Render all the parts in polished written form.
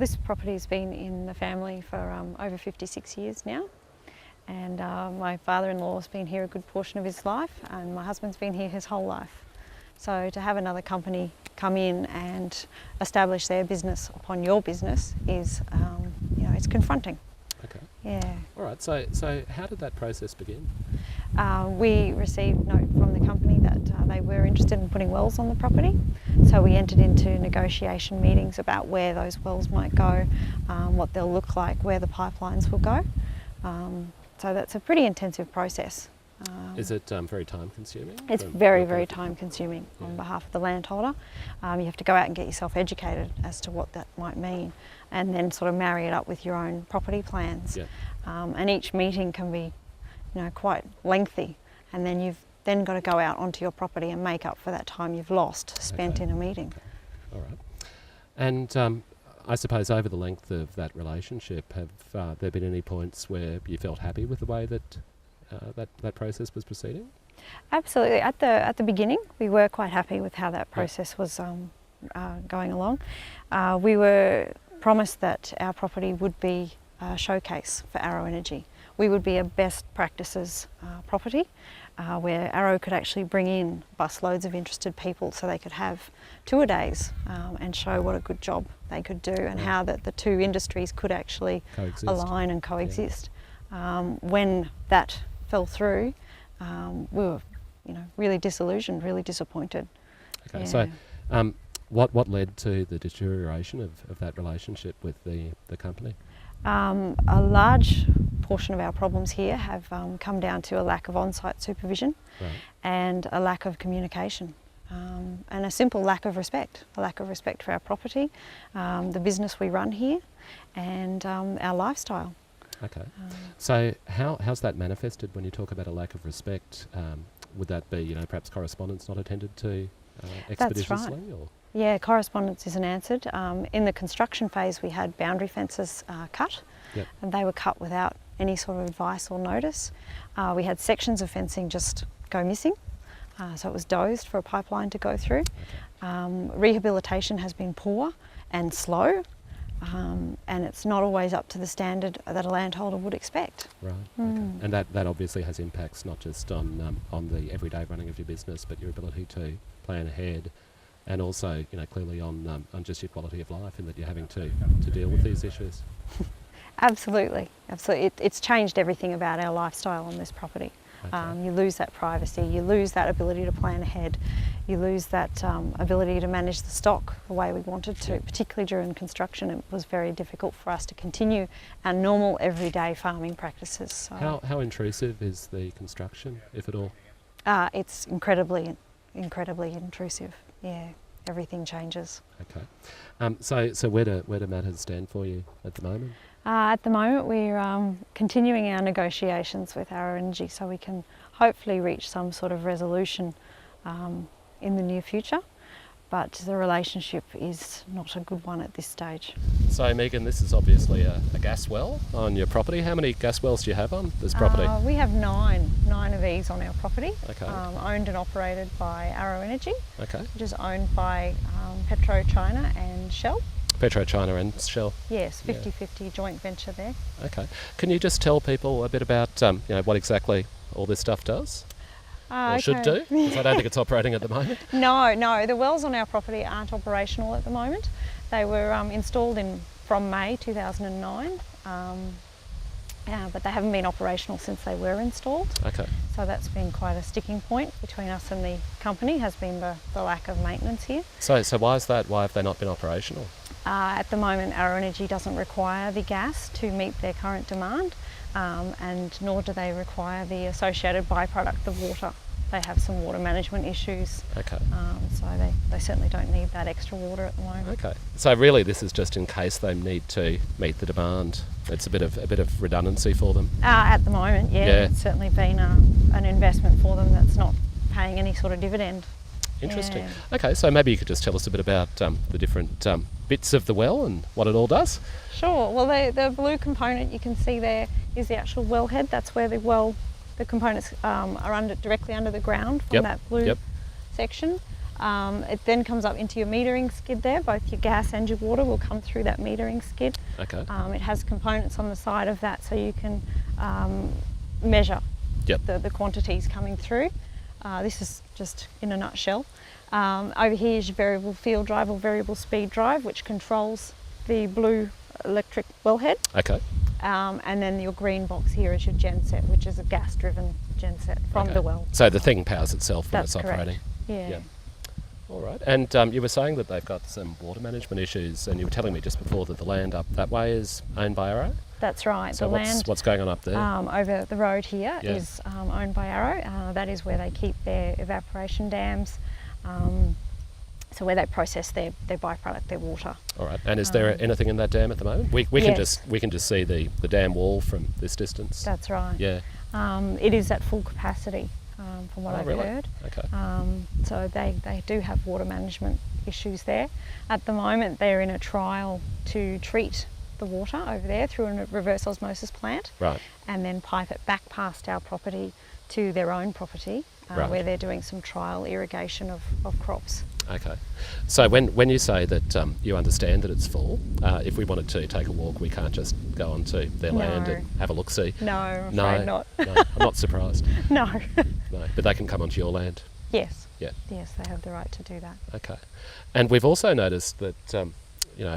This property's been in the family for over 56 years now, and my father-in-law has been here a good portion of his life, and my husband's been here his whole life. So to have another company come in and establish their business upon your business is, it's confronting. Okay. Yeah. All right. So how did that process begin? We received note from the company that they were interested in putting wells on the property. So we entered into negotiation meetings about where those wells might go, what they'll look like, where the pipelines will go. So that's a pretty intensive process. Is it very time consuming? It's very time consuming on behalf of the landholder. You have to go out and get yourself educated as to what that might mean, and then sort of marry it up with your own property plans. Yeah. And each meeting can be, quite lengthy, and then you've then got to go out onto your property and make up for that time you've lost spent in a meeting. Okay. All right. And I suppose over the length of that relationship, have there been any points where you felt happy with the way that that process was proceeding? Absolutely. At the beginning, we were quite happy with how that process was going along. We were promised that our property would be a showcase for Arrow Energy. We would be a best practices property where Arrow could actually bring in busloads of interested people so they could have tour days and show what a good job they could do and how that the two industries could actually align and coexist. When that fell through, we were, really disillusioned, really disappointed. Okay, yeah. So what led to the deterioration of that relationship with the company? A large portion of our problems here have come down to a lack of on-site supervision and a lack of communication. And a simple lack of respect for our property, the business we run here, and our lifestyle. Okay. So how's that manifested when you talk about a lack of respect? Would that be, perhaps correspondence not attended to expeditiously? That's right. Or? Yeah, correspondence isn't answered. In the construction phase, we had boundary fences cut, and they were cut without any sort of advice or notice. We had sections of fencing just go missing, so it was dozed for a pipeline to go through. Rehabilitation has been poor and slow. And it's not always up to the standard that a landholder would expect. Right. Okay. And that obviously has impacts not just on the everyday running of your business, but your ability to plan ahead, and also clearly on just your quality of life, in that you're having to deal with these issues. Absolutely. It's changed everything about our lifestyle on this property. Okay. You lose that privacy, you lose that ability to plan ahead, you lose that ability to manage the stock the way we wanted to, particularly during construction. It was very difficult for us to continue our normal everyday farming practices. So how intrusive is the construction, if at all? It's incredibly intrusive. Yeah, everything changes. Okay. So where do matters stand for you at the moment? At the moment, we're continuing our negotiations with Arrow Energy so we can hopefully reach some sort of resolution in the near future, but the relationship is not a good one at this stage. So Megan, this is obviously a gas well on your property. How many gas wells do you have on this property? We have nine of these on our property, okay. Owned and operated by Arrow Energy, okay. which is owned by PetroChina and Shell. PetroChina and Shell? Yes, 50-50 joint venture there. Okay. Can you just tell people a bit about what exactly all this stuff does? Or should do? Because I don't think it's operating at the moment. No, the wells on our property aren't operational at the moment. They were installed from May 2009, but they haven't been operational since they were installed. Okay. So that's been quite a sticking point between us and the company, has been the lack of maintenance here. So why is that? Why have they not been operational? At the moment, Arrow Energy doesn't require the gas to meet their current demand, and nor do they require the associated byproduct of water. They have some water management issues, okay. So they certainly don't need that extra water at the moment. Okay, so really this is just in case they need to meet the demand. It's a bit of redundancy for them. At the moment, yeah. It's certainly been an investment for them that's not paying any sort of dividend. Interesting. Yeah. Okay, so maybe you could just tell us a bit about the different bits of the well and what it all does. Sure. Well, the blue component you can see there is the actual wellhead. That's where the components are directly under the ground from that blue section. It then comes up into your metering skid there. Both your gas and your water will come through that metering skid. Okay. It has components on the side of that so you can measure the quantities coming through. This is just in a nutshell. Over here is your variable field drive or variable speed drive, which controls the blue electric wellhead. Okay. And then your green box here is your genset, which is a gas-driven genset from the well. So the thing powers itself when That's it's correct. operating. Yeah. All right. And you were saying that they've got some water management issues, and you were telling me just before that the land up that way is owned by Arrow. That's right. So the land what's going on up there? over the road here is owned by Arrow. That is where they keep their evaporation dams. So where they process their byproduct, their water. All right. And is there anything in that dam at the moment? We can Yes. just see the dam wall from this distance. That's right. Yeah. It is at full capacity, from what I've really? heard. Okay. So they do have water management issues there. At the moment, they're in a trial to treat the water over there through a reverse osmosis plant, Right. and then pipe it back past our property to their own property, Right. where they're doing some trial irrigation of crops. Okay. So when you say that you understand that it's full, if we wanted to take a walk, we can't just go onto their land and have a look-see? No, I'm afraid not. No, I'm not surprised. No. No, but they can come onto your land. Yes. Yeah. Yes, they have the right to do that. Okay. And we've also noticed that,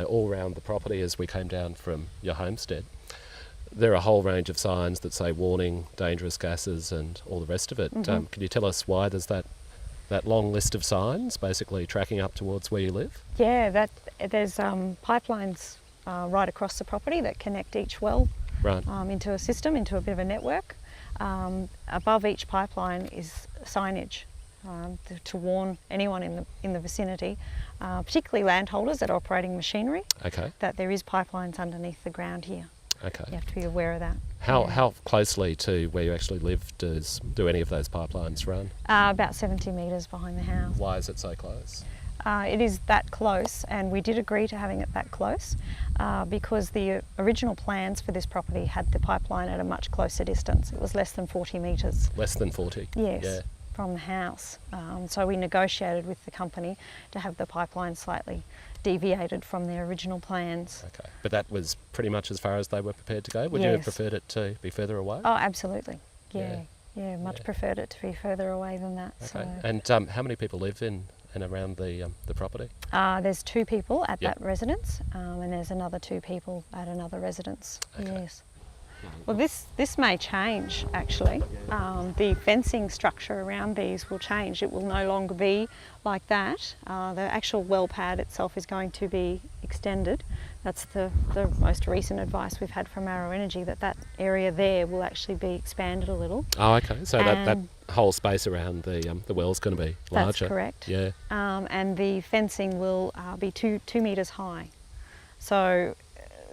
all around the property as we came down from your homestead, there are a whole range of signs that say warning, dangerous gases and all the rest of it. Mm-hmm. Can you tell us why there's that long list of signs basically tracking up towards where you live? Yeah, there's pipelines right across the property that connect each well Right. into a system, into a bit of a network. Above each pipeline is signage to warn anyone in the vicinity, particularly landholders that are operating machinery, Okay. that there is pipelines underneath the ground here. Okay. You have to be aware of that. How closely to where you actually live do any of those pipelines run? About 70 metres behind the house. Why is it so close? It is that close, and we did agree to having it that close because the original plans for this property had the pipeline at a much closer distance. It was less than 40 metres. Less than 40? Yes, Yeah. from the house. So we negotiated with the company to have the pipeline slightly deviated from their original plans. Okay. But that was pretty much as far as they were prepared to go? Would you have Yes. preferred it to be further away? Oh, absolutely. Yeah, Yeah. much Yeah. preferred it to be further away than that. Okay. So. And how many people live in and around the property? There's 2 people at Yep. that residence, and there's another 2 people at another residence. Okay. Yes. Well, this may change actually. The fencing structure around these will change. It will no longer be like that. The actual well pad itself is going to be extended. That's the most recent advice we've had from Arrow Energy, that area there will actually be expanded a little. Oh, okay. So that And- whole space around the well's going to be larger? That's correct. Yeah. And the fencing will be 2 metres high. So,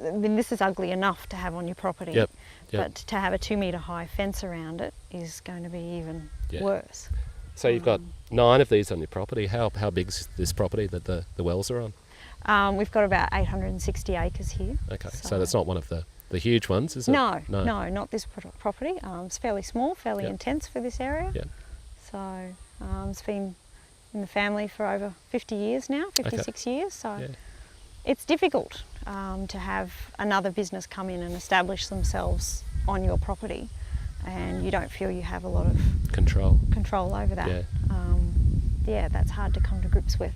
I mean, this is ugly enough to have on your property. Yep. But to have a 2 metre high fence around it is going to be even worse. So you've got 9 of these on your property. How big's this property that the wells are on? We've got about 860 acres here. Okay, so that's not one of the huge ones, is it? No, not this property. It's fairly small, fairly Yep. intense for this area. Yeah. So it's been in the family for over 50 years now, 56 years. So Yeah. it's difficult to have another business come in and establish themselves on your property, and you don't feel you have a lot of Control. control over that. Yeah. That's hard to come to grips with.